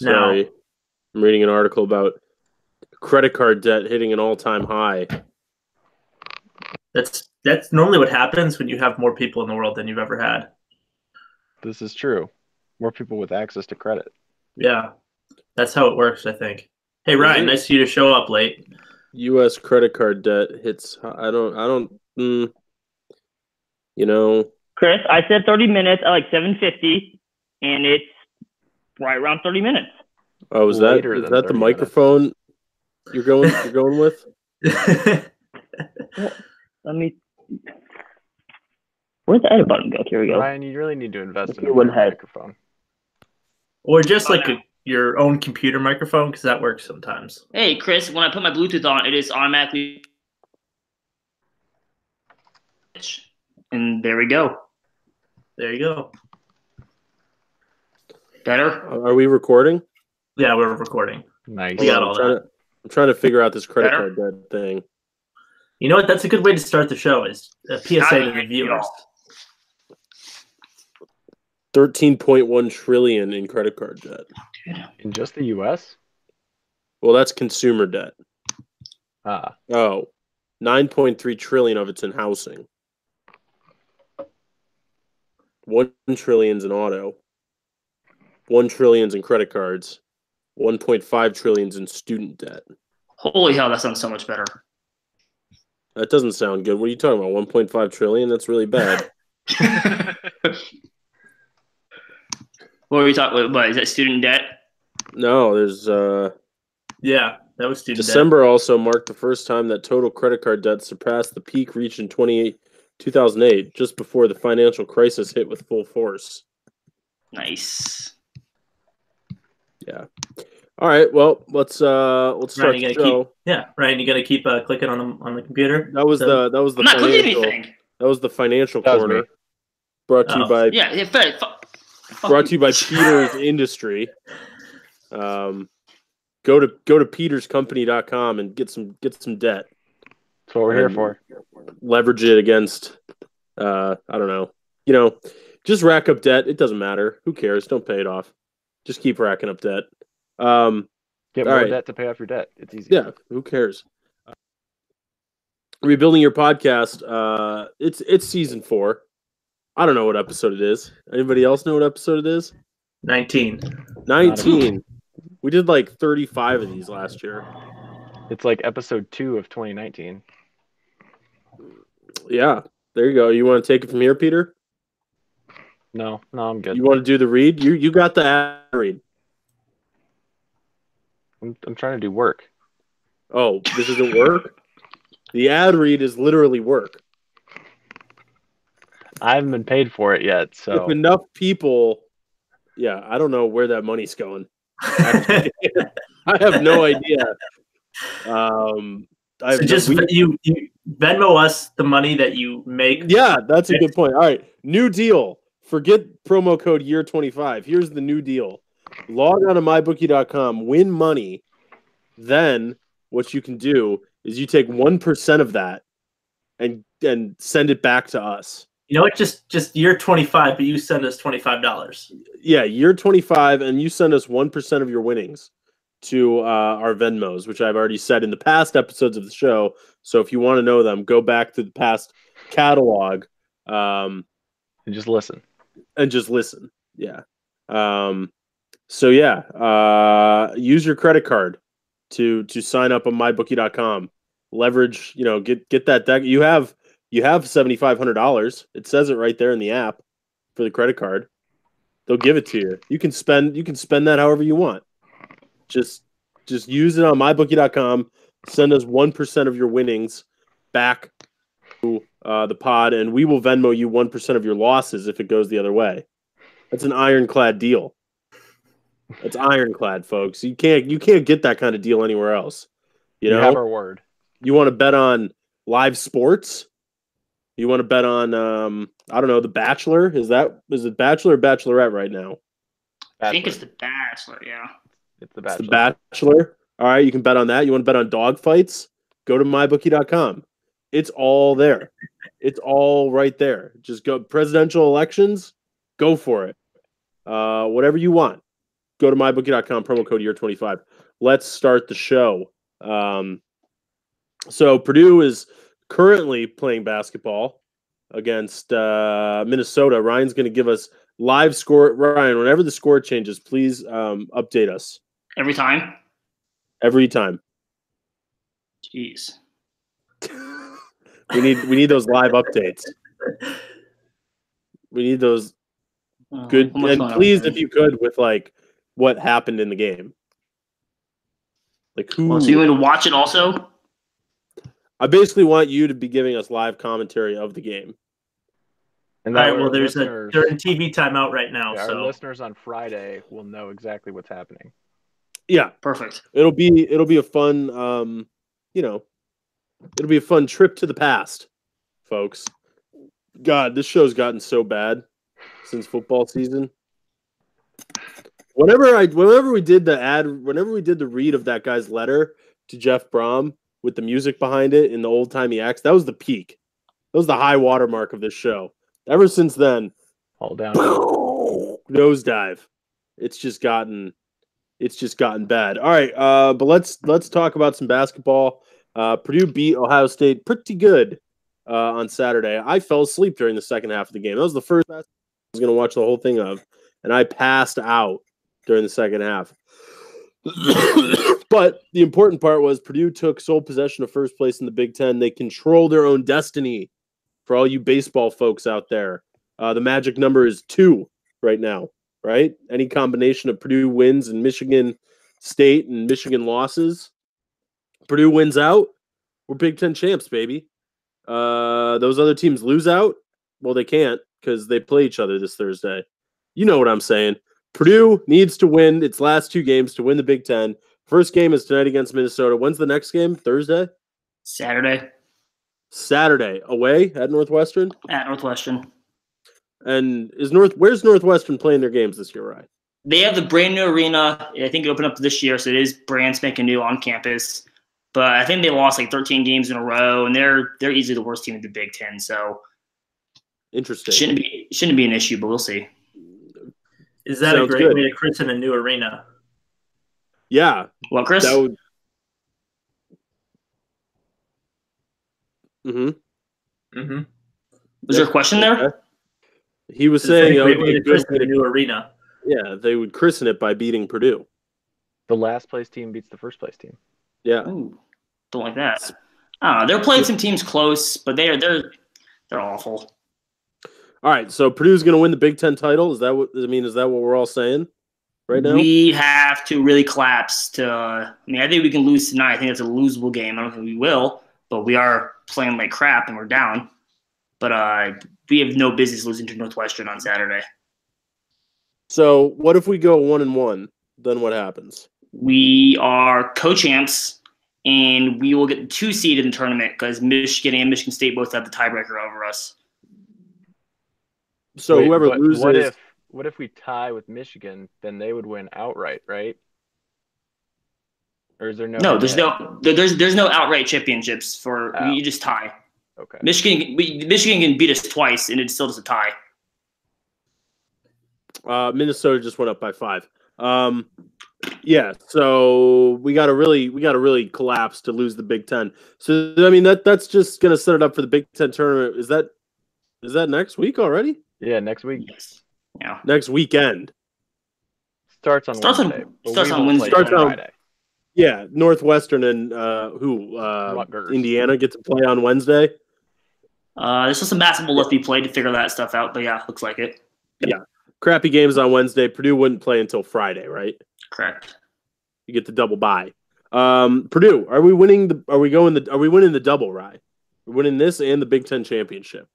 Now, Sorry, I'm reading an article about credit card debt hitting an all-time high. that's normally what happens when you have more people in the world than you've ever had. This is true. More people with access to credit. Yeah, that's how it works, I think. Hey, Is Ryan, it? nice of you to show up late. U.S. credit card debt hits. You know, Chris, I said 30 minutes at like 7:50, and it's right around 30 minutes. oh, is Later that than the 30 microphone you're going with? Let me. Where's the edit button go? Here we go. Ryan, you really need to invest Let's in see a what better it has. microphone. Or just like your own computer microphone, because that works sometimes. Hey, Chris, when I put my Bluetooth on, it is automatically. And there we go. There you go. Better? Are we recording? Yeah, we're recording. Nice. We got all that. I'm trying to figure out this credit Better? card debt thing. You know what? That's a good way to start the show. Is a PSA to the viewers. 13.1 trillion in credit card debt. In just the U.S.? Well, that's consumer debt. Ah, Oh, 9.3 trillion of it's in housing. 1 trillion's in auto. 1 trillion's in credit cards. 1.5 trillion's in student debt. Holy hell, that sounds so much better. That doesn't sound good. What are you talking about? 1.5 trillion? That's really bad. What were you talking? What is that? Student debt? No, there's Yeah, that was student December also marked the first time that total credit card debt surpassed the peak reached in 2008, just before the financial crisis hit with full force. Nice. Yeah. All right. Well, let's start Ryan, the show. Ryan, you gonna keep clicking on the computer? That was the I'm not clicking financial. anything. That was the financial That was corner. me. Brought to you Oh. by Yeah, fair. brought to you by Peters Industry. Go to peterscompany.com and get some debt. that's what we're here for. Leverage it against I don't know. Just rack up debt. It doesn't matter. Who cares? Don't pay it off. Just keep racking up debt. Get all more right. debt to pay off your debt. It's easy. Yeah, who cares? Rebuilding your podcast. It's season 4. I don't know what episode it is. Anybody else know what episode it is? 19. 19. We did like 35 of these last year. It's like episode 2 of 2019. Yeah, there you go. You want to take it from here, Peter? No, I'm good. You want to do the read? You got the ad read. I'm trying to do work. Oh, this isn't work? The ad read is literally work. I haven't been paid for it yet, so If enough people, yeah, I don't know where that money's going. I have no idea. You Venmo us the money that you make. Yeah, that's a good point. All right, new deal. Forget promo code year25. Here's the new deal. Log on to mybookie.com, win money. Then what you can do is you take 1% of that and send it back to us. You know what? Just year 25, but you send us $25. Yeah, year 25, and you send us 1% of your winnings to our Venmos, which I've already said in the past episodes of the show. So if you want to know them, go back to the past catalog and just listen. Yeah. Use your credit card to sign up on mybookie.com. Leverage, get that deck. You have $7,500. It says it right there in the app for the credit card. They'll give it to you. You can spend that however you want. Just use it on mybookie.com. Send us 1% of your winnings back to the pod, and we will Venmo you 1% of your losses if it goes the other way. That's an ironclad deal. That's ironclad, folks. You can't get that kind of deal anywhere else. You have our word. You want to bet on live sports? You want to bet on I don't know, The Bachelor? Is it Bachelor or Bachelorette right now? I think it's The Bachelor, yeah. It's The Bachelor. It's The Bachelor. All right, you can bet on that. You want to bet on dog fights? Go to mybookie.com. It's all there. It's all right there. Just go presidential elections, go for it. Whatever you want. go to mybookie.com, promo code year25. Let's start the show. So Purdue is currently playing basketball against Minnesota. Ryan's going to give us live score. Ryan, whenever the score changes, please update us. Every time? Every time. Jeez. We need those live updates. We need those good, and please, if you could, with like what happened in the game. Like who? Well, so you want to watch it also? I basically want you to be giving us live commentary of the game. And All that right. way Well, our they're in TV timeout right now. our So listeners on Friday will know exactly what's happening. Yeah, Perfect. it'll be a fun, it'll be a fun trip to the past, folks. God, this show's gotten so bad since football season. Whenever we did the read of that guy's letter to Jeff Brom with the music behind it in the old timey acts, that was the peak. That was the high watermark of this show. Ever since then, All down. nosedive. It's just gotten bad. All right, but let's talk about some basketball. Purdue beat Ohio State pretty good on Saturday. I fell asleep during the second half of the game. That was the first basketball I was going to watch the whole thing of, and I passed out during the second half. But the important part was Purdue took sole possession of first place in the Big Ten. They control their own destiny. For all you baseball folks out there, the magic number is 2 right now, right? Any combination of Purdue wins and Michigan State and Michigan losses, Purdue wins out, we're Big Ten champs, baby. Those other teams lose out, well, they can't because they play each other this Thursday. You know what I'm saying. Purdue needs to win its last 2 games to win the Big Ten. First game is tonight against Minnesota. When's the next game? Thursday? Saturday. Away at Northwestern? At Northwestern. And where's Northwestern playing their games this year, Ryan? They have the brand new arena. I think it opened up this year, so it is brand spanking new on campus. But I think they lost like 13 games in a row, and they're easily the worst team in the Big Ten. So interesting. Shouldn't be an issue, but we'll see. Is that Sounds a great good. way to christen a new arena? Yeah. Well, Chris? That would. Mm-hmm. Mm-hmm. Was there a question there? He was Is that saying a it great would way be to a good christen way a to- new arena? yeah, they would christen it by beating Purdue. The last place team beats the first place team. Yeah. Ooh, don't like that. I don't know. They're playing some teams close, but they're awful. All right, so Purdue's going to win the Big Ten title. Is that what we're all saying right now? We have to really collapse I think we can lose tonight. I think it's a losable game. I don't think we will, but we are playing like crap and we're down. But we have no business losing to Northwestern on Saturday. So what if we go 1-1? Then what happens? We are co-champs, and we will get the 2 seed in the tournament because Michigan and Michigan State both have the tiebreaker over us. So Wait, whoever but loses, what if we tie with Michigan? Then they would win outright, right? Or is there no? No, there's no outright championships for Oh. you just tie. Okay. Michigan can beat us twice, and it still doesn't tie. Minnesota just went up by 5. Yeah, so we got to really collapse to lose the Big Ten. So I mean that's just going to set it up for the Big Ten tournament. Is that next week already? Yeah, next week Yes. Yeah. Next weekend. starts on Starts on- Wednesday. but starts we on will play Wednesday. Starts on- Friday. Yeah, Northwestern and Rutgers. Indiana get to play on Wednesday. There's still some basketball left to be played to figure that stuff out, but yeah, looks like it. Crappy games on Wednesday. Purdue wouldn't play until Friday, right? Correct. You get the double bye. Purdue, are we winning the double, Rye? We're winning this and the Big Ten championship.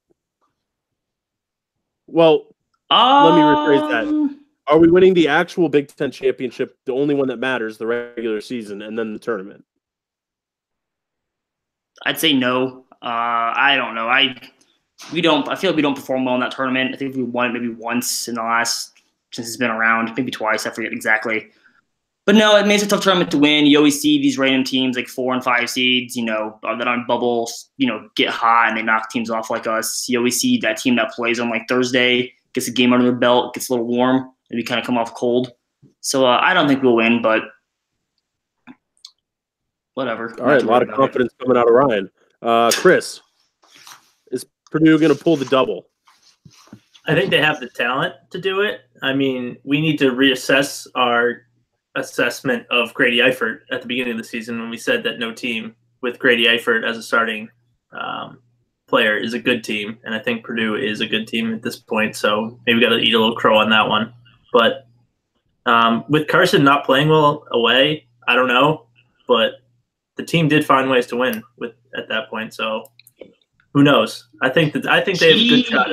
Well, let me rephrase that. Are we winning the actual Big Ten championship, the only one that matters, the regular season, and then the tournament? I'd say no. I don't know. I feel like we don't perform well in that tournament. I think we won it maybe once in the last since it's been around, maybe twice. I forget exactly. But no, it makes it a tough tournament to win. You always see these random teams like 4 and 5 seeds, that on bubbles, get hot and they knock teams off like us. You always see that team that plays on like Thursday, gets a game under their belt, gets a little warm, and we kind of come off cold. So I don't think we'll win, but whatever. All right, a lot of confidence coming out of Ryan. Chris, is Purdue going to pull the double? I think they have the talent to do it. I mean, we need to reassess our assessment of Grady Eifert at the beginning of the season when we said that no team with Grady Eifert as a starting player is a good team, and I think Purdue is a good team at this point. So maybe we got to eat a little crow on that one. But with Carson not playing well away, I don't know, but the team did find ways to win at that point. So who knows? I think they have a good shot.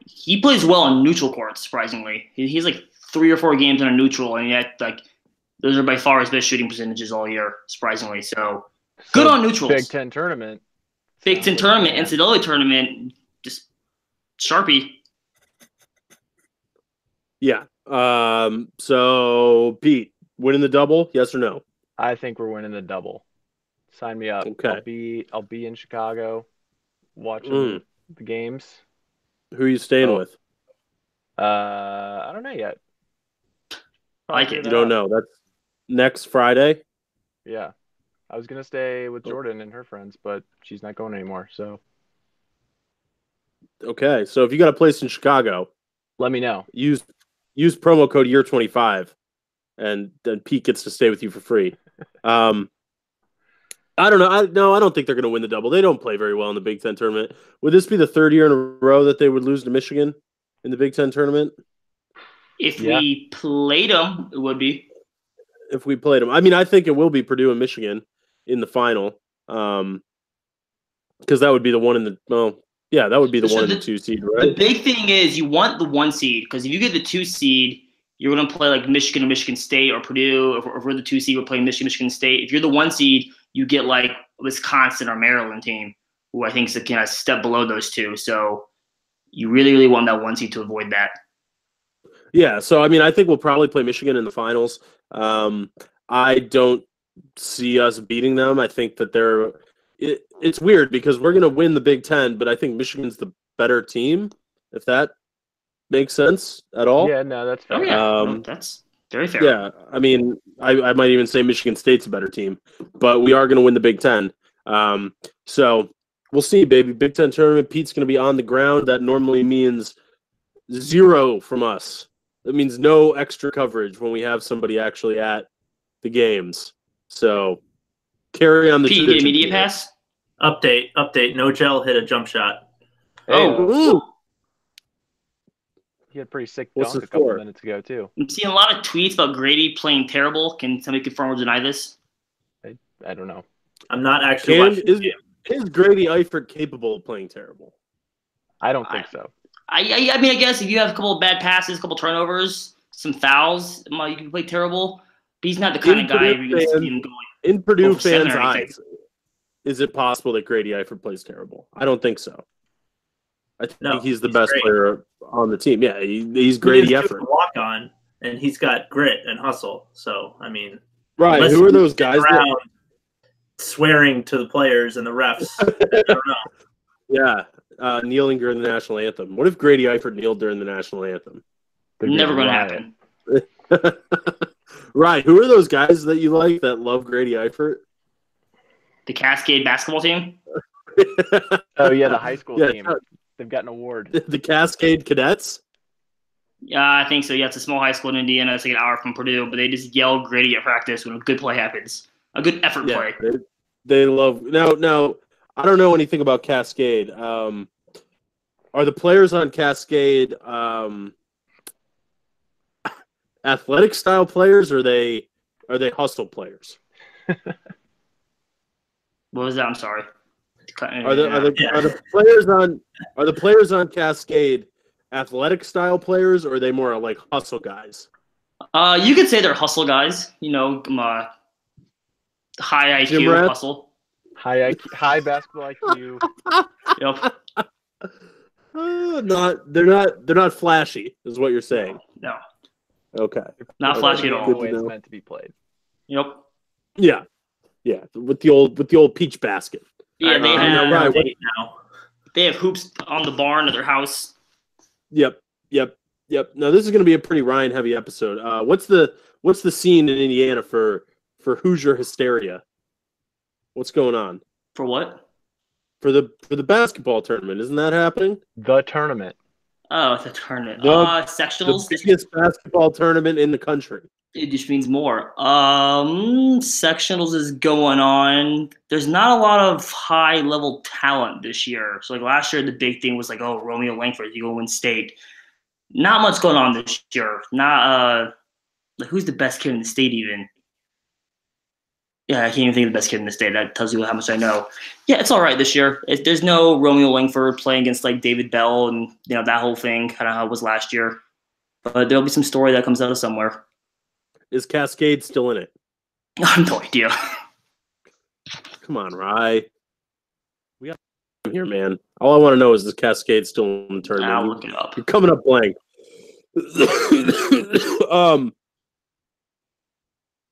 He plays well on neutral courts. Surprisingly, he's like 3 or 4 games on a neutral, and yet like those are by far his best shooting percentages all year. Surprisingly, so good on neutrals. Big Ten tournament, NCAA tournament, just Sharpie. Yeah. So Pete, winning the double? Yes or no? I think we're winning the double. Sign me up. Okay. I'll be in Chicago watching the games. Who are you staying with? I don't know yet. I like it. You don't know. That's next Friday? Yeah. I was going to stay with Jordan and her friends, but she's not going anymore. So. Okay. So if you got a place in Chicago, let me know. Use promo code year25 and then Pete gets to stay with you for free. I don't know. I don't think they're going to win the double. They don't play very well in the Big Ten tournament. Would this be the 3rd year in a row that they would lose to Michigan in the Big Ten tournament? If we played them, it would be. If we played them. I mean, I think it will be Purdue and Michigan in the final. Because that would be the one in the that would be the 1 and the 2 seed, right? The big thing is you want the 1 seed, because if you get the 2 seed, you're going to play like Michigan or Michigan State or Purdue. If we're the 2 seed, we're playing Michigan State. If you're the 1 seed, you get like Wisconsin or Maryland team, who I think is kind of step below those two. So you really, really want that 1 seed to avoid that. Yeah, so I mean, I think we'll probably play Michigan in the finals. I don't see us beating them. I think that it's weird because we're going to win the Big Ten, but I think Michigan's the better team, if that makes sense at all. Yeah, no, that's fair. Oh, yeah. That's very fair. Yeah, I mean, I might even say Michigan State's a better team, but we are going to win the Big Ten. So we'll see, baby. Big Ten tournament, Pete's going to be on the ground. That normally means 0 from us. That means no extra coverage when we have somebody actually at the games. So carry on the Pete, tradition. get a media pass? Update. No gel hit a jump shot. Oh, he had a pretty sick What's dunk the a couple score? minutes ago, too. I'm seeing a lot of tweets about Grady playing terrible. Can somebody confirm or deny this? I don't know. I'm not actually watching the game. Is Grady Eifert capable of playing terrible? I don't think so. I mean, I guess if you have a couple of bad passes, a couple of turnovers, some fouls, you can play terrible. But he's not the kind of guy who you can see him going. In Purdue over 7 fans' or anything. eyes, is it possible that Grady Eifert plays terrible? I don't think so. I think he's the best great. player on the team. Yeah, he's Grady Eifert. Walk on, and he's got grit and hustle. So I mean, Right? Who are those guys? Around swearing to the players and the refs. I don't know. Yeah, kneeling during the national anthem. What if Grady Eifert kneeled during the national anthem? Never going to happen. Right. Who are those guys that you like that love Grady Eifert? The Cascade basketball team? Oh, yeah, the high school Yeah, team. They've got an award. The Cascade Cadets? Yeah, I think so. Yeah, it's a small high school in Indiana. It's like an hour from Purdue, but they just yell Grady at practice when a good play happens. A good effort play. They love – now, I don't know anything about Cascade. Are the players on Cascade athletic style players, or are they hustle players? What was that? I'm sorry. Are the players on Cascade athletic style players, or are they more like hustle guys? You could say they're hustle guys. High IQ hustle. High basketball IQ. Yep. They're not flashy, is what you're saying. No. Okay. Not flashy at all. The way it's meant to be played. Yep. Yeah. With the old peach basket. Yeah, they have now. They have hoops on the barn at their house. Yep. Yep. No, this is going to be a pretty Ryan heavy episode. What's the scene in Indiana for Hoosier hysteria? What's going on For what? for the basketball tournament? Isn't that happening? The tournament. Oh, the tournament. The Sectionals. biggest basketball tournament in the country. It just means more. Sectionals is going on. There's not a lot of high level talent this year. So like last year, the big thing was like, oh, Romeo Langford, you go win state. Not much going on this year. Not like who's the best kid in the state even? Yeah, I can't even think of the best kid in the state. That tells you how much I know. Yeah, it's all right this year. There's no Romeo Langford playing against like David Bell and that whole thing, kind of how it was last year. But there'll be some story that comes out of somewhere. Is Cascade still in it? I have no idea. Come on, Rye. We got here, man. All I want to know is Cascade still in the tournament? I'll look it up. You're coming up blank.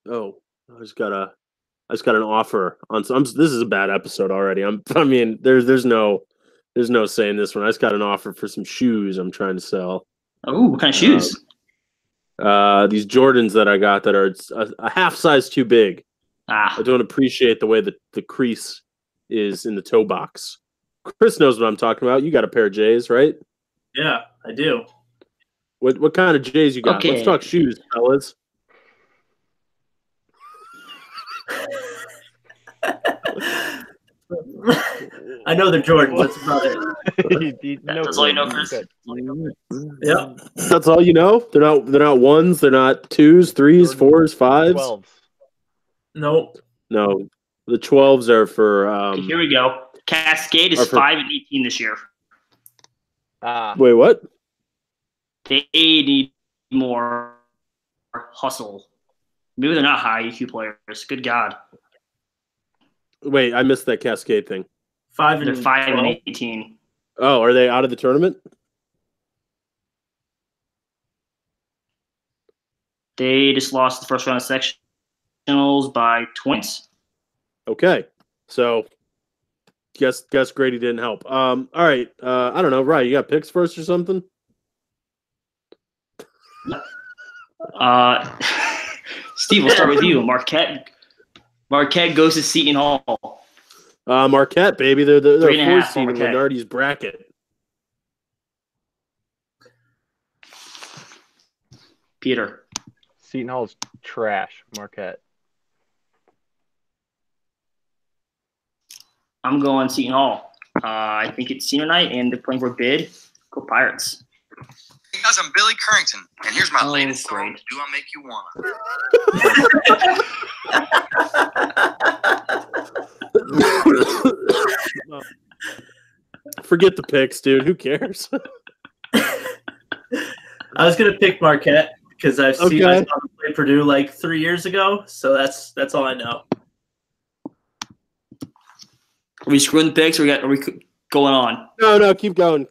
Oh, I just got an offer on some. This is a bad episode already. There's no saying this one. I just got an offer for some shoes I'm trying to sell. Oh, what kind of shoes? These Jordans that I got that are a half size too big. I don't appreciate the way that the crease is in the toe box. Chris knows what I'm talking about. You got a pair of J's, right? Yeah, I do. What kind of J's you got? Okay. Let's talk shoes, fellas. I know they're Jordans. That's about it. That's all you know, Chris. Yep. That's all you know? They're not ones, they're not twos, threes, fours, fives. 12s. Nope. No. The 12s are for Okay, here we go. Cascade is 5-18 this year. Wait, what? They need more hustle. Maybe they're not high EQ players. Good God. Wait, I missed that Cascade thing. They're 5-18. Oh, are they out of the tournament? They just lost the first round of sectionals by 20. Okay. So guess Grady didn't help. All right. I don't know. Right, you got picks first or something? Steve, we'll start with you. Marquette goes to Seton Hall. Marquette, baby. They're 4th seed in Marquette. Lunardi's bracket. Peter. Seton Hall's trash. Marquette. I'm going Seton Hall. I think it's senior night, and they're playing for a bid. Go Pirates. Because I'm Billy Currington, and here's my latest song, great. Do I Make You Wanna? Forget the picks, dude. Who cares? I was gonna pick Marquette because I saw them play Purdue like 3 years ago, so that's all I know. Are we screwing the picks, or are we going on? No, keep going.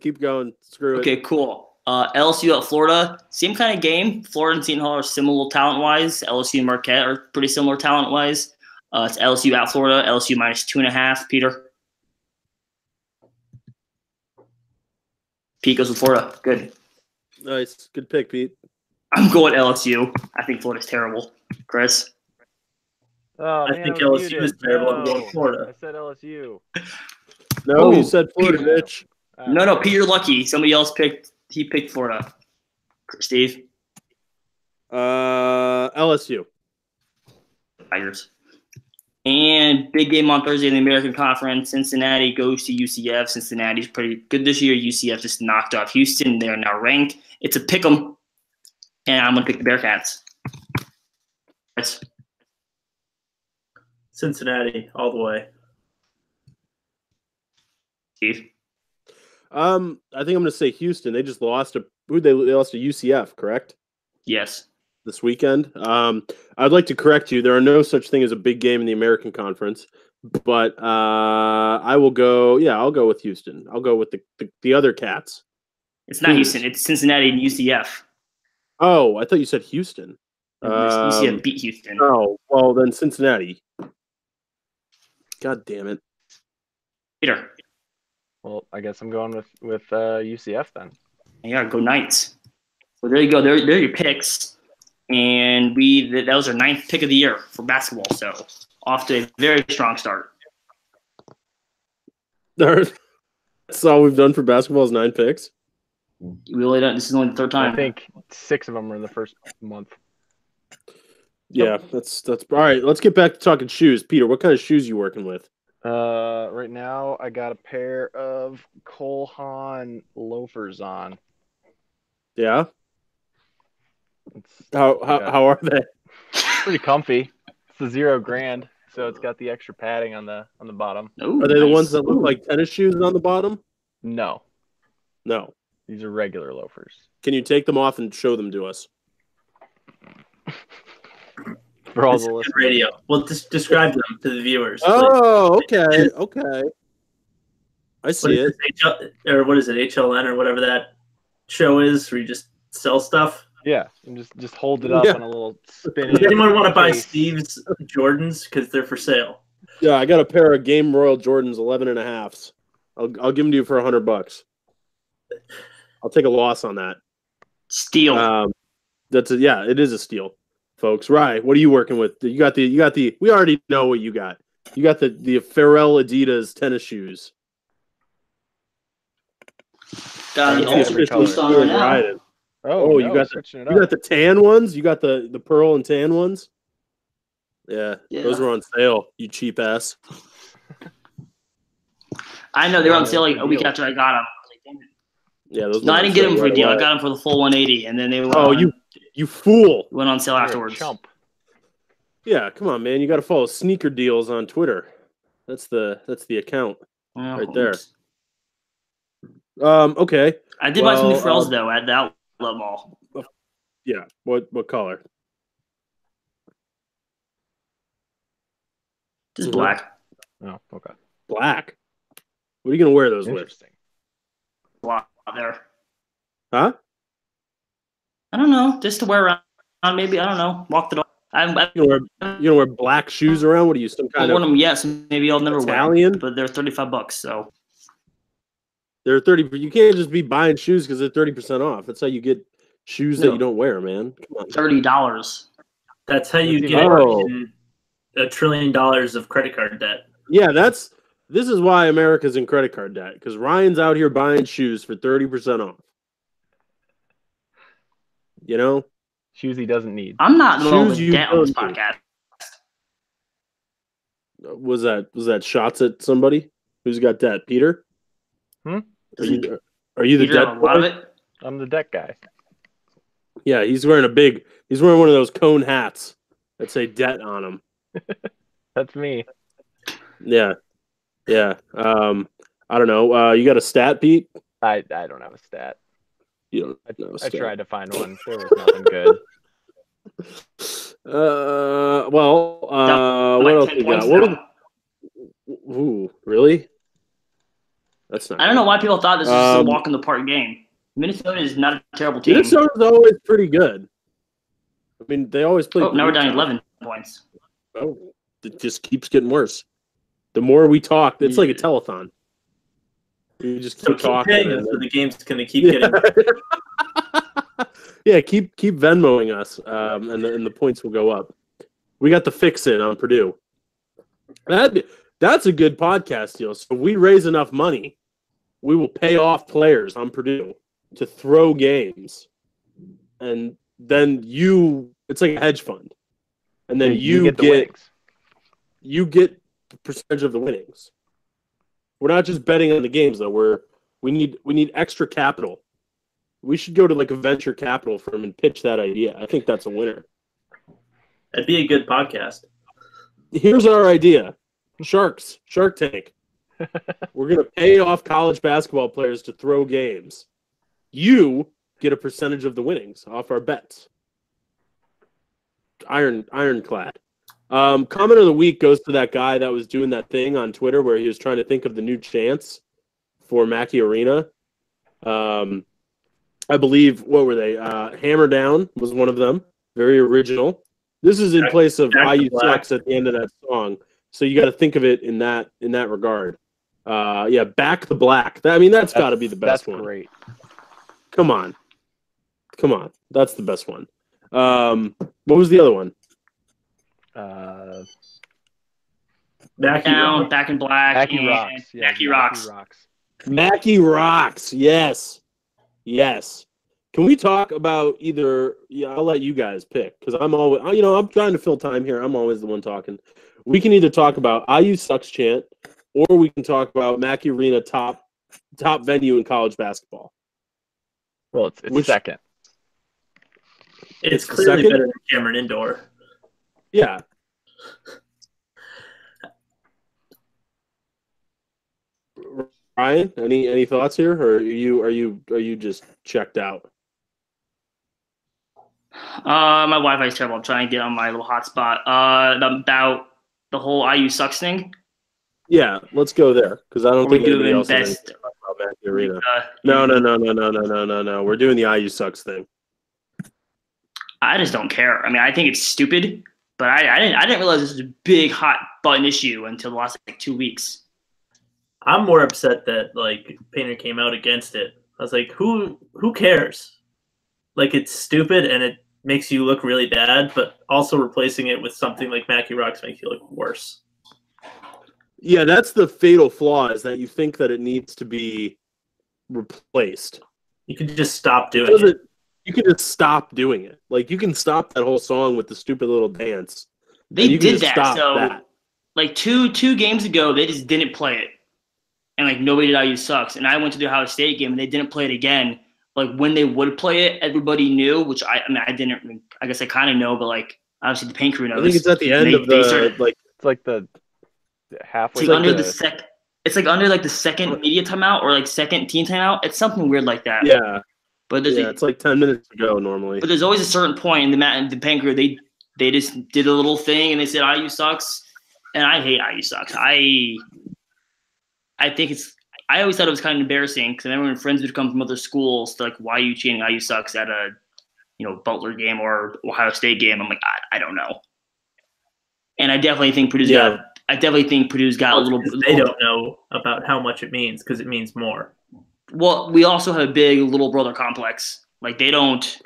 Screw it. Okay, cool. LSU at Florida, same kind of game. Florida and Seton Hall are similar talent-wise. LSU and Marquette are pretty similar talent-wise. It's LSU at Florida. LSU minus 2.5. Peter. Pete goes with Florida. Good. Nice. Good pick, Pete. I'm going LSU. I think Florida's terrible. Chris. Oh, I think LSU is terrible. I'm going Florida. I said LSU. No, you Oh, said Florida, Peter. bitch. No, Pete, you're lucky. Somebody else picked Florida. Steve. LSU. Tigers. And big game on Thursday in the American Conference. Cincinnati goes to UCF. Cincinnati's pretty good this year. UCF just knocked off Houston. They're now ranked. It's a pick 'em. And I'm going to pick the Bearcats. Yes. Cincinnati all the way. Steve. I think I'm going to say Houston. They just lost to they lost to UCF, correct? Yes. This weekend. I'd like to correct you. There are no such thing as a big game in the American Conference, but I will go. Yeah, I'll go with Houston. I'll go with the other Cats. It's not Houston. It's Cincinnati and UCF. Oh, I thought you said Houston. UCF beat Houston. Oh, well then Cincinnati. God damn it. Peter. Well, I guess I'm going with UCF then. Yeah, go Knights. Well, there you go. There are your picks. And that was our 9th pick of the year for basketball. So off to a very strong start. That's all we've done for basketball is 9 picks. We really don't. This is only the 3rd time. I think 6 of them were in the first month. Yeah, that's all right. Let's get back to talking shoes. Peter, what kind of shoes you working with? Right now I got a pair of Cole Haan loafers on. Yeah. It's How are they? pretty comfy. It's a $0 so it's got the extra padding on the bottom. Ooh, Are they the nice. ones that look like tennis shoes on the bottom? No, No. these are regular loafers. Can you take them off and show them to us? For all It's the good listeners. radio. Well, just describe them to the viewers. Oh, okay. Okay. I see it. What is it, HLN or whatever that show is, where you just sell stuff? Yeah, and just hold it up Yeah. on a little spin. Does anyone want to buy case. Steve's Jordans because they're for sale? Yeah, I got a pair of Game Royal Jordans 11.5s. I'll give them to you for $100. I'll take a loss on that. Steal. It is a steal, folks. Rye, what are you working with? You got the. We already know what you got. You got the Pharrell Adidas tennis shoes. Got all three colors. on right now. Riding. Oh, you got switching it You up. got the tan ones. You got the pearl and tan ones. Yeah, Yeah. those were on sale. You cheap ass. I know they were on sale like a week Deal. after I got them. Yeah, those. No, were I on didn't get sale them for a right deal. I away. got them for the full 180, and then they went Oh, on, you fool! went on sale You're a afterwards. chump. Yeah, come on, man. You got to follow sneaker deals on Twitter. That's the account Oh, right there. oops. Okay. I did buy some new Well, frills though at the outlet mall. Yeah. What color? Just Mhm. black. Oh, okay. Black. What are you gonna wear those with? Interesting. A lot there. Huh? I don't know. Just to wear around. Maybe I don't know. Walk the dog. I You gonna wear black shoes around? What are you, some haven't kind worn of them yet, so maybe I'll never Italian? wear them. But they're $35. So They're 30. But you can't just be buying shoes because they're 30% off. That's how you get shoes that No. you don't wear, man. Come on. $30. That's how you That's get even- in $1 trillion of credit card debt. Yeah, this is why America's in credit card debt, because Ryan's out here buying shoes for 30% off. You know? Shoes he doesn't need. I'm not the one Shoes with you debt on this don't need. podcast. Was that shots at somebody who's got debt? Peter? Hmm? Are you the Peter, debt a lot of boy? it. I'm the deck guy. Yeah, he's wearing one of those cone hats that say debt on them. That's me. Yeah. Yeah. I don't know. You got a stat, Pete? I don't have a stat. You don't know a I stat. tried to find one. There was nothing good. What Like else 10 we got? points What now. Ooh, really? That's not I don't know why people thought this was just a Um, walk in the park game. Minnesota is not a terrible team. Minnesota's always pretty good. I mean, they always play. Oh, now we're down Utah. 11 points. Oh, it just keeps getting worse. The more we talk, it's like a telethon. You just So keep keep talking. paying us, so the game's going to keep getting. Yeah, keep Venmoing us, and the points will go up. We got the fix in on Purdue. That's a good podcast deal. So if we raise enough money, we will pay off players on Purdue to throw games, and then it's like a hedge fund, and then you get the winnings. you get the percentage of the winnings. We're not just betting on the games though. We need extra capital. We should go to like a venture capital firm and pitch that idea. I think that's a winner. That'd be a good podcast. Here's our idea. Shark Tank. We're going to pay off college basketball players to throw games. You get a percentage of the winnings off our bets. Ironclad. Comment of the week goes to that guy that was doing that thing on Twitter where he was trying to think of the new chants for Mackey Arena. I believe, what were they? Hammer Down was one of them. Very original. This is in place of Back to IU Black. Sucks at the end of that song. So you got to think of it in that regard. Back the Black. That's got to be the best That's one. great. Come on. Come on, that's the best one. What was the other one? Mackie Down, Rock. Back in Black, Mackie and Rocks. Yeah, Mackie Rocks. Mackie Rocks. Yes. Can we talk about either? Yeah, I'll let you guys pick because I'm always, I'm trying to fill time here. I'm always the one talking. We can either talk about IU sucks chant, or we can talk about Mackey Arena top venue in college basketball. Well, it's second. It's the clearly second? better than Cameron Indoor. Yeah. Ryan, any thoughts here, or are you just checked out? My Wi-Fi is terrible. I'm trying to get on my little hotspot. About the whole IU sucks thing. Yeah, let's go there because I don't Are we think anybody doing else has best? anything about Mackey Arena. No. We're doing the IU sucks thing. I just don't care. I mean, I think it's stupid, but I didn't realize this was a big hot button issue until the last 2 weeks. I'm more upset that Painter came out against it. I was like, who cares? It's stupid and it makes you look really bad, but also replacing it with something like Mackie Rocks makes you look worse. Yeah, that's the fatal flaw is that you think that it needs to be replaced. You can just stop doing it. You can just stop doing it. You can stop that whole song with the stupid little dance. They did that. So, two games ago, they just didn't play it. And, nobody at IU sucks. And I went to the Ohio State game, and they didn't play it again. When they would play it, everybody knew, which I didn't. I guess I kind of know, but, obviously the paint crew knows. I think it's at the end of the, It's like the halfway. It's under the second. It's under the second media timeout or second team timeout. It's something weird like that. Yeah. But it's 10 minutes to go normally. But there's always a certain point in the paint crew. They just did a little thing and they said IU sucks, and I hate IU sucks. I think it's. I always thought it was kind of embarrassing because I remember when friends would come from other schools, they're like, "Why are you chanting IU sucks at a, Butler game or Ohio State game?" I'm like, I don't know. And I definitely think Purdue's got. I definitely think Purdue's got a little. They don't know about how much it means because it means more. Well, we also have a big little brother complex. They don't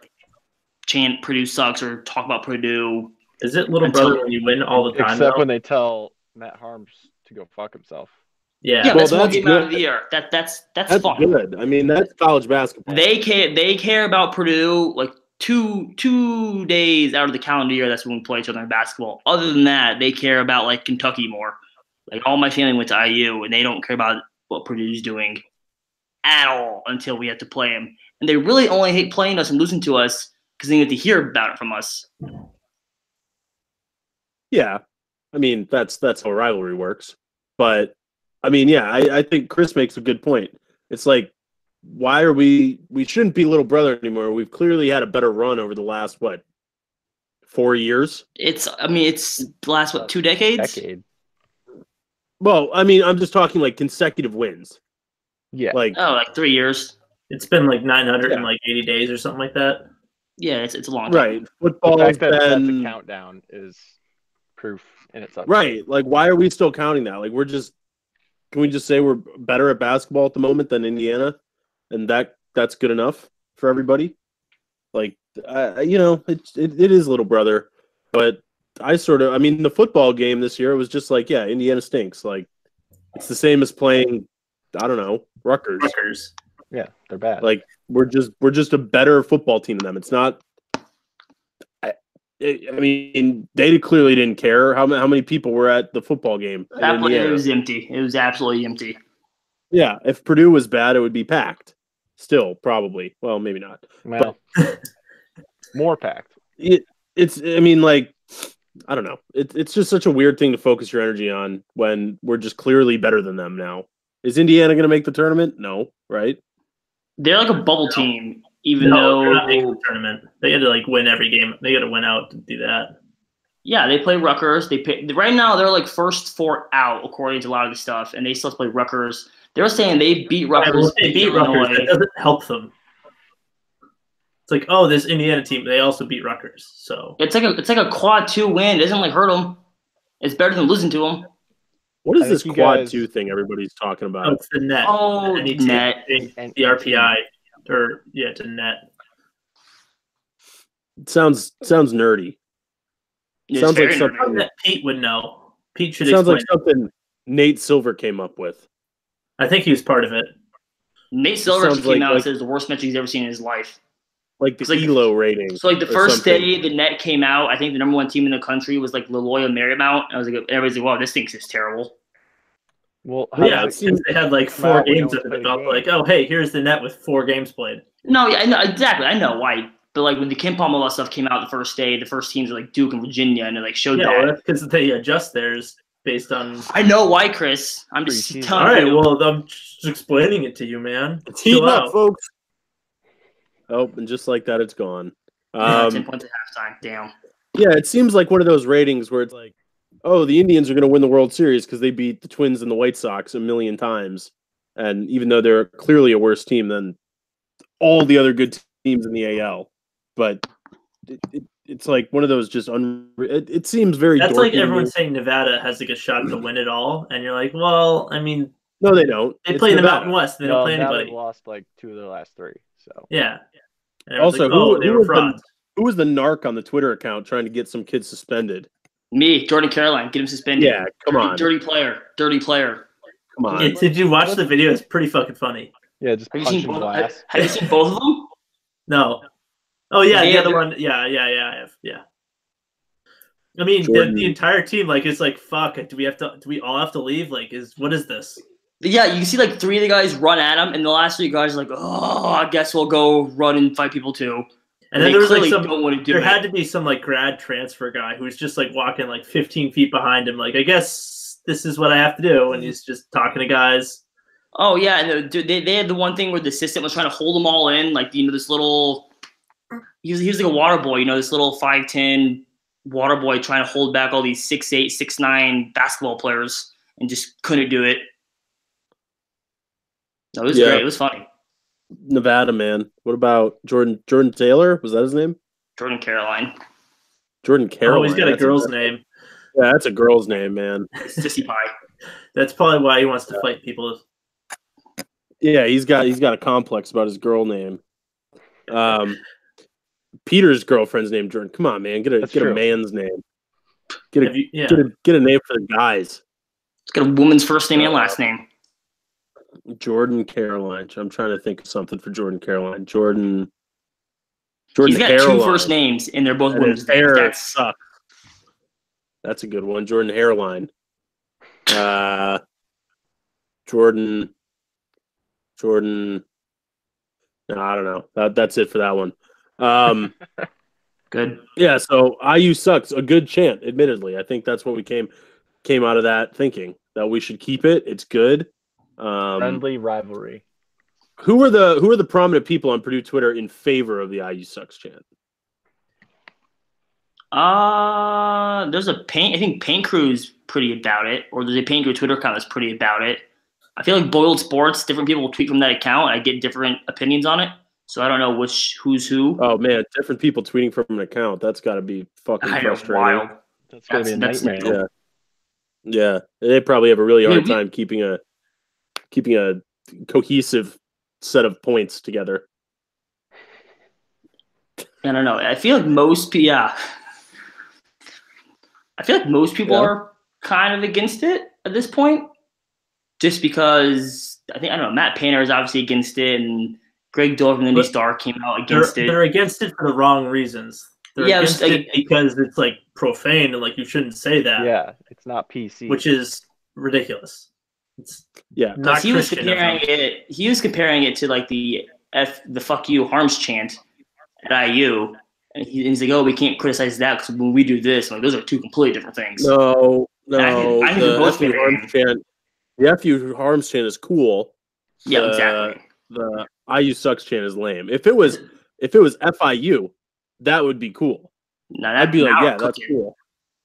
chant Purdue sucks or talk about Purdue. Is it little brother when you win all the time? Except when they tell Matt Harms to go fuck himself. Yeah, that's one game out of the year. That's fun. Good. I mean, that's college basketball. They care about Purdue two days out of the calendar year. That's when we play each other in basketball. Other than that, they care about Kentucky more. All my family went to IU, and they don't care about what Purdue's doing at all until we have to play them. And they really only hate playing us and losing to us because they get to hear about it from us. Yeah, I mean that's how rivalry works. But I mean, yeah, I think Chris makes a good point. It's why are we shouldn't be little brother anymore. We've clearly had a better run over the last 4 years. It's the last 2 decades. Well, I mean, I'm just talking consecutive wins. Yeah. 3 years. It's been 980 days or something like that. Yeah, it's a long time. Right. Football the fact that that's been a countdown is proof in itself. Right. Why are we still counting that? Can we just say we're better at basketball at the moment than Indiana, and that's good enough for everybody? It is little brother, but the football game this year was just Indiana stinks. It's the same as playing, I don't know, Rutgers. Yeah, they're bad. We're just a better football team than them. It's not. I mean, they clearly didn't care how many people were at the football game. It was empty. It was absolutely empty. Yeah, if Purdue was bad, it would be packed. Still, probably. Well, maybe not. Well, more packed. It's. I mean, I don't know. It's just such a weird thing to focus your energy on when we're just clearly better than them now. Is Indiana going to make the tournament? No, right? They're a bubble team, even they're though not making the tournament. They had to win every game. They got to win out to do that. Yeah, they play Rutgers. Right now they're first 4 out according to a lot of the stuff, and they still play Rutgers. They're saying they beat Rutgers. They beat Rutgers. Illinois. That doesn't help them. It's this Indiana team. They also beat Rutgers. So it's like a quad 2 win. It doesn't hurt them. It's better than losing to them. What is this quad 2 thing everybody's talking about? Oh, it's the net. Oh, net. The RPI. To net. sounds nerdy. It's Sounds like very something- nerdy. Something that Pete would know. Pete should Sounds explain. like something Nate Silver came up with. I think he was part of it. Nate Silver sounds actually came like- out and says the worst metric he's ever seen in his life. Like the It's like- ELO rating. So like the or first something. day the net came out, I think the number one team in the country was like Loyola Marymount. I was like, everybody's like, wow, this thing's just terrible. Well, Yeah, it since they had like Come 4 out, we games don't under the play a belt. game. Like, oh, hey, here's the net with 4 games played. No, yeah, I know exactly. I know why. But like when the Kim Palmola stuff came out the first day, the first teams were like Duke and Virginia, and it like showed Yeah, that. well, that's because they adjust theirs based on. I know why, Chris. I'm just Preseason. telling All right, you. well, I'm just explaining it to you, man. It's heating Chill up, out. folks. Oh, and just like that, it's gone. 10 points at halftime. Damn. Yeah, it seems like one of those ratings where it's like, oh, the Indians are going to win the World Series because they beat the Twins and the White Sox a million times. And even though they're clearly a worse team than all the other good teams in the AL. But it's like one of those just it seems very That's dorky like to me. everyone saying Nevada has like a shot to win it all, and you're like, well, I mean, No, they don't. they It's play in the Nevada. Mountain West, they don't well, play now anybody. they've lost like 2 of their last 3. So Yeah. And everyone's Also, like, oh, they who were was the- frauds. Who was the narc on the Twitter account trying to get some kids suspended? Me, Jordan Caroline, get him suspended. Yeah, come on. Dirty player. Dirty player. Come on. Did you watch the video? It's pretty fucking funny. yeah, just Have you punching seen both? glass. Have you seen both of them? No. Oh yeah, They the have other their- one. Yeah, I have. Yeah. I mean, Jordan. the entire team, like, it's like, fuck. Do we all have to leave? Like, what is this? Yeah, you can see like 3 of the guys run at him, and the last 3 guys are like, oh, I guess we'll go run and fight people too. And then they there was like clearly some. don't want to do There it. had to be some like grad transfer guy who was just like walking like 15 feet behind him. Like, I guess this is what I have to do, and he's just talking to guys. Oh yeah, and they had the one thing where the assistant was trying to hold them all in, like this little. He was like a water boy, this little 5'10" water boy trying to hold back all these 6'8", 6'9" basketball players, and just couldn't do it. No, it was Yeah. great. It was funny. Nevada, man. What about Jordan Taylor? Was that his name? Jordan Caroline, Jordan Caroline. Oh, he's got a That's girl's name. Yeah, that's a girl's name, man. sissy pie. That's probably why he wants to fight people. Yeah, he's got a complex about his girl name. Peter's girlfriend's name Jordan. Come on, man. Get That's a true. man's name. Get a Yeah. get a name for the guys. It's got a woman's first name and last name. Jordan Caroline. I'm trying to think of something for Jordan Caroline. Jordan He's got Hairline. 2 first names, and they're both And women's his names. hair That's sucks. That's a good one. Jordan Hairline. Jordan. No, I don't know. That's it for that one. good. Yeah, so IU sucks. A good chant, admittedly. I think that's what we came out of that thinking, that we should keep it. It's good. Friendly rivalry. Who are the prominent people on Purdue Twitter in favor of the IU sucks chant? There's a paint. I think Paint Crew's pretty about it, or there's a Paint Crew Twitter account that's pretty about it. I feel like Boiled Sports, different people tweet from that account. I get different opinions on it, so I don't know who's who. Oh man, different people tweeting from an account. That's got to be fucking I know, frustrating. wild. That's gonna be a That's nightmare. Yeah, they probably have a really hard we- time keeping a cohesive set of points together. I don't know. I feel like most people. Yeah. I feel like most people Yeah. are kind of against it at this point, just because I don't know. Matt Painter is obviously against it, and Greg Dole from the Indy But Star came out against it. They're against it for the wrong reasons. They're Yeah, against it because it's like profane and like you shouldn't say that, Yeah, it's not PC. which is ridiculous. It's Yeah, not He was Christian of comparing them. it. He was comparing it to like the fuck you harms chant at IU, and he's like, oh, we can't criticize that because when we do this, like those are 2 completely different things. no, I think they're both the FU fair. harms chant. The FU harms chant is cool. Yeah, exactly. The IU sucks chant is lame. If it was FIU, that would be cool. Now I'd be like, now yeah, we're that's cooking. cool.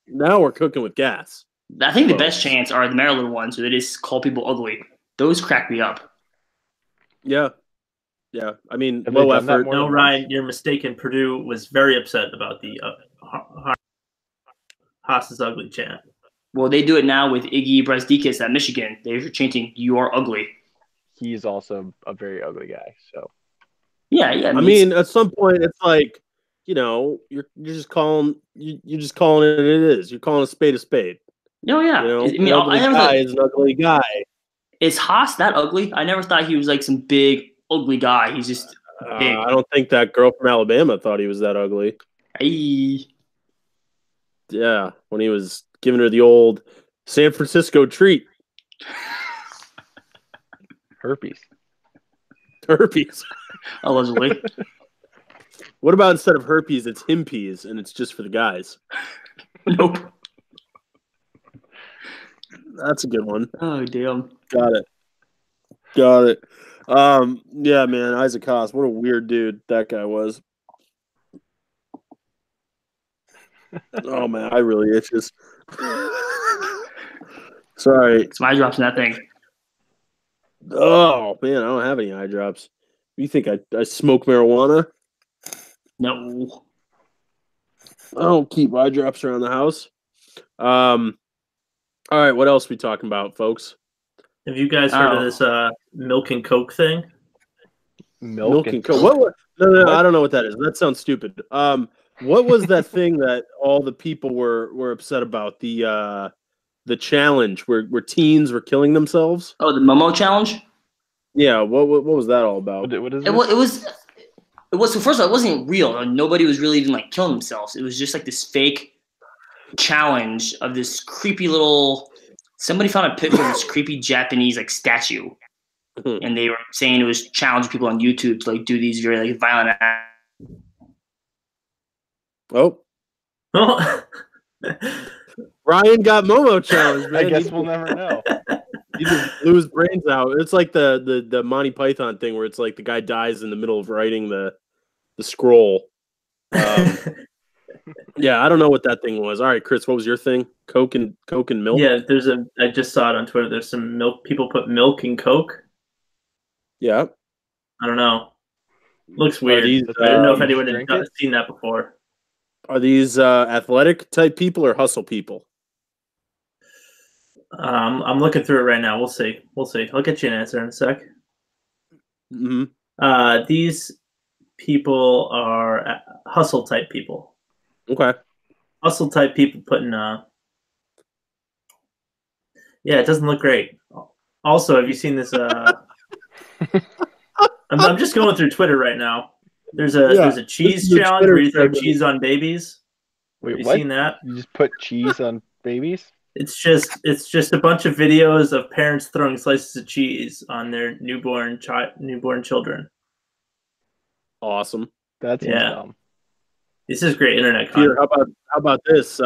Now we're cooking with gas. I think the Whoa. best chants are the Maryland ones, where they just call people ugly. Those crack me up. Yeah. I mean, Have they low done that effort. more? No, Ryan, you're mistaken. Purdue was very upset about the Haas is ugly chant. Well, they do it now with Iggy Brasdikis at Michigan. They're chanting, "You are ugly." He's also a very ugly guy. So Yeah. I mean, at some point, it's like you're just calling you're just calling it is. You're calling a spade a spade. No, yeah. You know, I mean, an ugly I never guy thought, is an ugly guy. is Haas that ugly? I never thought he was like some big ugly guy. He's just big. I don't think that girl from Alabama thought he was that ugly. Hey. Yeah, when he was giving her the old San Francisco treat. Herpes. Herpes. Allegedly. What about instead of herpes, it's himpees, and it's just for the guys? Nope. That's a good one. Oh, damn. Got it. Yeah, man, Isaac Haas, what a weird dude that guy was. Oh man, I really itches. Sorry. Some eye drops in that thing. Oh man, I don't have any eye drops. You think I smoke marijuana? No. I don't keep eye drops around the house. All right, what else we talking about, folks? Have you guys heard of this milk and Coke thing? Milk and Coke. What? No, I don't know what that is. That sounds stupid. What was that thing that all the people were upset about? The challenge where teens were killing themselves? Oh, the Momo challenge? Yeah, what was that all about? What is It was so first of all, it wasn't real. Nobody was really even like killing themselves. It was just like this fake challenge of this creepy little. Somebody found a picture of this creepy Japanese like statue, and they were saying it was challenging people on YouTube to like do these very like violent acts. Oh, Ryan got Momo challenged, man. I guess we'll never know. He just blew his brains out. It's like the Monty Python thing where it's like the guy dies in the middle of writing the scroll. Yeah, I don't know what that thing was. All right, Chris, what was your thing? Coke and milk? Yeah, I just saw it on Twitter. There's some milk. People put milk in Coke. Yeah. I don't know. Looks weird. These, I didn't know if you anyone had drink it? seen that before. Are these athletic type people or hustle people? I'm looking through it right now. We'll see. I'll get you an answer in a sec. Mm-hmm. These people are hustle type people. Okay. Hustle type people putting yeah, it doesn't look great. Also, have you seen this I'm just going through Twitter right now. There's a cheese challenge where you throw cheese on babies. Wait, have you what? seen that? You just put cheese on babies? It's just a bunch of videos of parents throwing slices of cheese on their newborn children. Awesome. That's dumb. This is great internet Peter, content. how about this?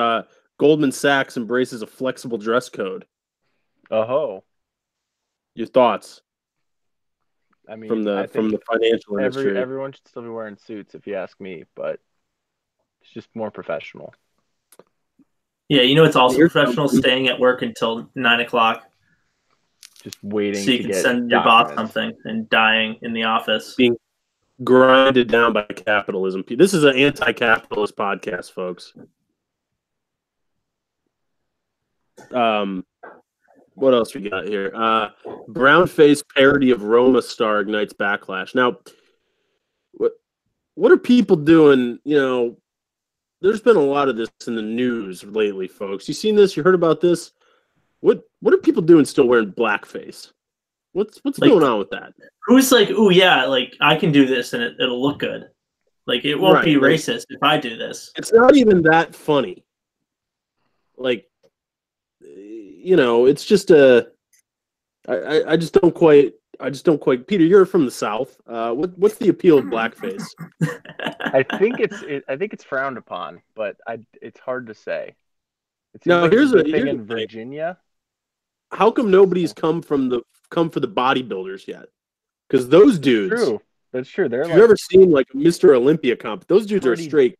Goldman Sachs embraces a flexible dress code. Oh. Your thoughts I mean, from the financial industry? Everyone should still be wearing suits, if you ask me, but it's just more professional. Yeah, it's also professional staying at work until 9:00, Just waiting so you to can get send your boss documents. something and dying in the office. Being grinded down by capitalism. This is an anti-capitalist podcast, folks. What else we got here? Brown-faced parody of Roma star ignites backlash. Now, what are people doing? There's been a lot of this in the news lately, folks. You seen this? You heard about this? What are people doing still wearing blackface? What's going on with that? Who's like, ooh, yeah, like I can do this and it'll look good. Like it won't be racist if I do this. It's not even that funny. Like, it's just I just don't quite. Peter, you're from the South. What's the appeal of blackface? I think it's frowned upon, but it's hard to say. Now, here's a thing in Virginia. How come nobody's come for the bodybuilders yet? Because those dudes. That's true. If you've ever seen like a Mr. Olympia comp, those dudes are straight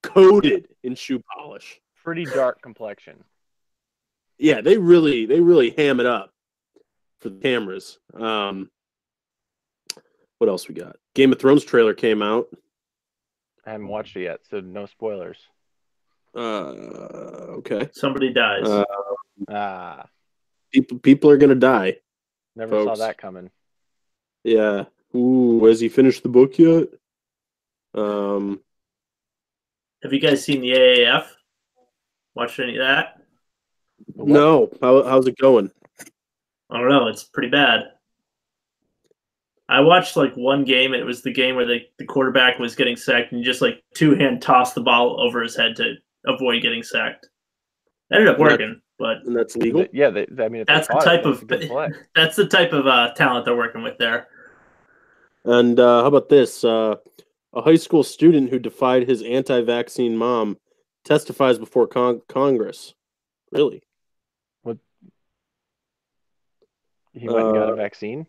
coated in shoe polish. Pretty dark complexion. Yeah, they really ham it up for the cameras. What else we got? Game of Thrones trailer came out. I haven't watched it yet, so no spoilers. Okay. Somebody dies. People are gonna die. Never saw that coming. Yeah. Ooh, has he finished the book yet? Have you guys seen the AAF? Watched any of that? No. How's it going? I don't know. It's pretty bad. I watched like one game, and it was the game where the quarterback was getting sacked, and he just like two-hand tossed the ball over his head to avoid getting sacked. It ended up working, but And that's legal? Yeah, I mean, if that's they the caught type it, of that's a good play. that's the type of talent they're working with there. And how about this? A high school student who defied his anti-vaccine mom testifies before Congress. Really? He went and got a vaccine.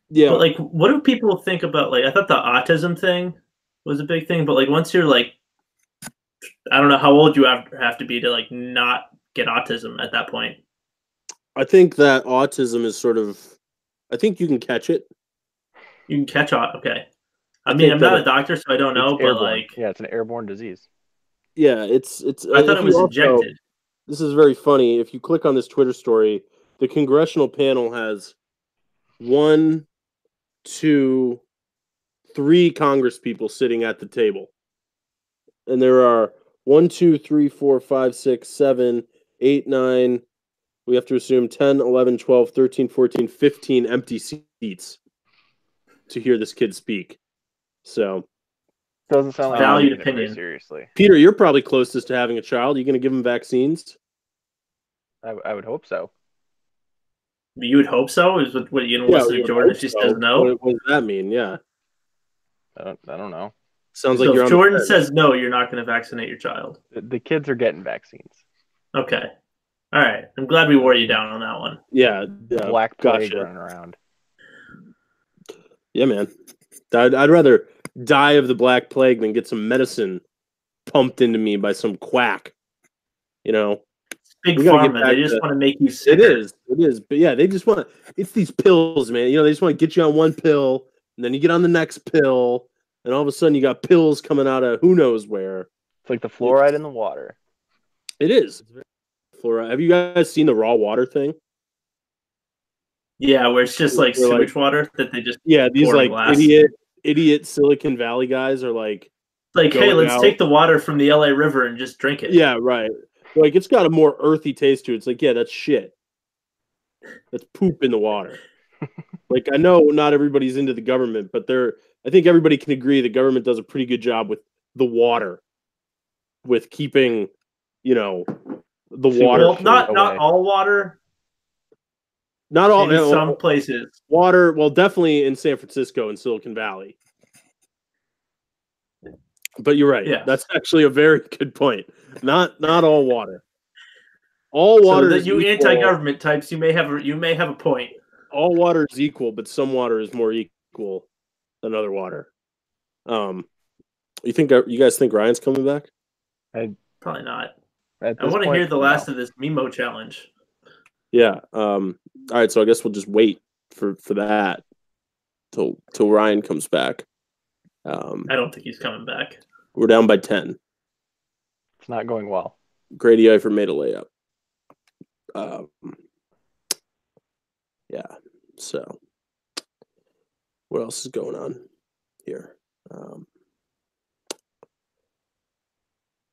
Yeah. But like, what do people think about like? I thought the autism thing was a big thing, but like once you're like, I don't know how old you have to be to like not get autism at that point. I think that autism is sort of. I think you can catch it. You can catch on. Okay. I I mean, think I'm not that a doctor, so I don't know, It's but airborne. like, Yeah, it's an airborne disease. Yeah, it's. I thought if it was you also- injected. This is very funny. If you click on this Twitter story, the congressional panel has 1, 2, 3 Congress people sitting at the table. And there are 1, 2, 3, 4, 5, 6, 7, 8, 9. We have to assume 10, 11, 12, 13, 14, 15 empty seats to hear this kid speak. So, Doesn't sound like Valued he's taking it very opinion. seriously. Peter, you're probably closest to having a child. Are you going to give him vaccines? I would hope so. You would hope so. Is what you gonna listen we to would Jordan hope if she so. says no? What does that mean? Yeah. I don't know. Sounds So like you're if on Jordan the fence. says no, you're not going to vaccinate your child. The kids are getting vaccines. Okay. All right. I'm glad we wore you down on that one. Yeah, Black plague gotcha. running around. Yeah, man. I'd rather die of the Black Plague than get some medicine pumped into me by some quack. You know, Big We gotta get pharma. back They just to- want to make you sick. it is. But yeah, they just want it's these pills, man. You know, they just want to get you on one pill, and then you get on the next pill, and all of a sudden you got pills coming out of who knows where. It's like the fluoride in the water. It is. It's very fluoride. Have you guys seen the raw water thing? Yeah, where it's just like We're like- sewage water that they just Yeah, these Pour in like glass. idiot Silicon Valley guys are like, like, hey, Going let's out. take the water from the LA River and just drink it. yeah, right. Like it's got a more earthy taste to it. It's like, yeah, that's shit. That's poop in the water. Like I know not everybody's into the government, but I think everybody can agree the government does a pretty good job with the water, with keeping, the water. Well, not away. all water. Not all In some places. water. Well, definitely in San Francisco and Silicon Valley. But you're right. Yes. That's actually a very good point. Not all water. All water. So that is you equal. anti-government types, you may have a point. All water is equal, but some water is more equal than other water. You guys think Ryan's coming back? Probably not. At I this want to point, hear the last no. of this Mimo challenge. Yeah. All right. So I guess we'll just wait for that till Ryan comes back. I don't think he's coming back. We're down by 10. It's not going well. Grady Eifert made a layup. Yeah. So, what else is going on here?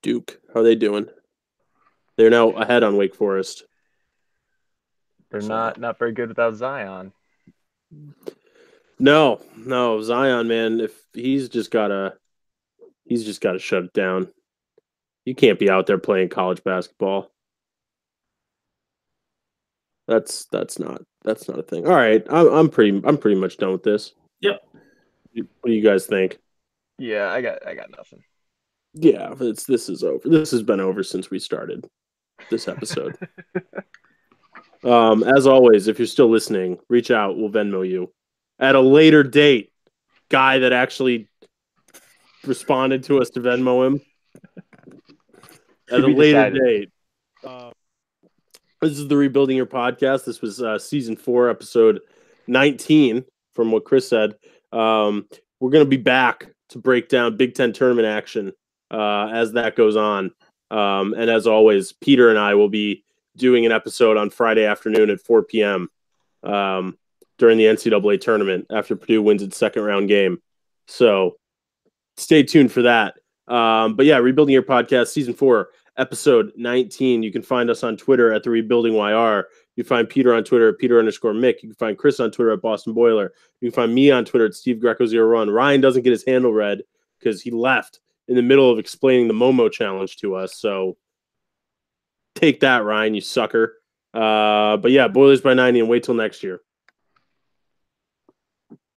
Duke, how are they doing? They're now ahead on Wake Forest. They're So- not very good without Zion. No, Zion, man. If he's just gotta shut it down. You can't be out there playing college basketball. That's not a thing. All right, I'm pretty much done with this. Yep. What do you guys think? Yeah, I got nothing. Yeah, this is over. This has been over since we started this episode. As always, if you're still listening, reach out. We'll Venmo you at a later date. Guy that actually responded to us to Venmo him at To a be later decided. date. This is the Rebuilding Your Podcast. This was season 4, episode 19. From what Chris said, we're going to be back to break down Big Ten tournament action as that goes on. And as always, Peter and I will be doing an episode on Friday afternoon at 4 p.m. During the NCAA tournament after Purdue wins its second round game. So stay tuned for that. But yeah, Rebuilding Your Podcast, Season 4, Episode 19. You can find us on Twitter at The Rebuilding YR. You can find Peter on Twitter at Peter_Mick. You can find Chris on Twitter at Boston Boiler. You can find me on Twitter at Steve Greco01. Ryan doesn't get his handle read because he left in the middle of explaining the Momo challenge to us. So take that, Ryan, you sucker. But yeah, Boilers by 90, and wait till next year.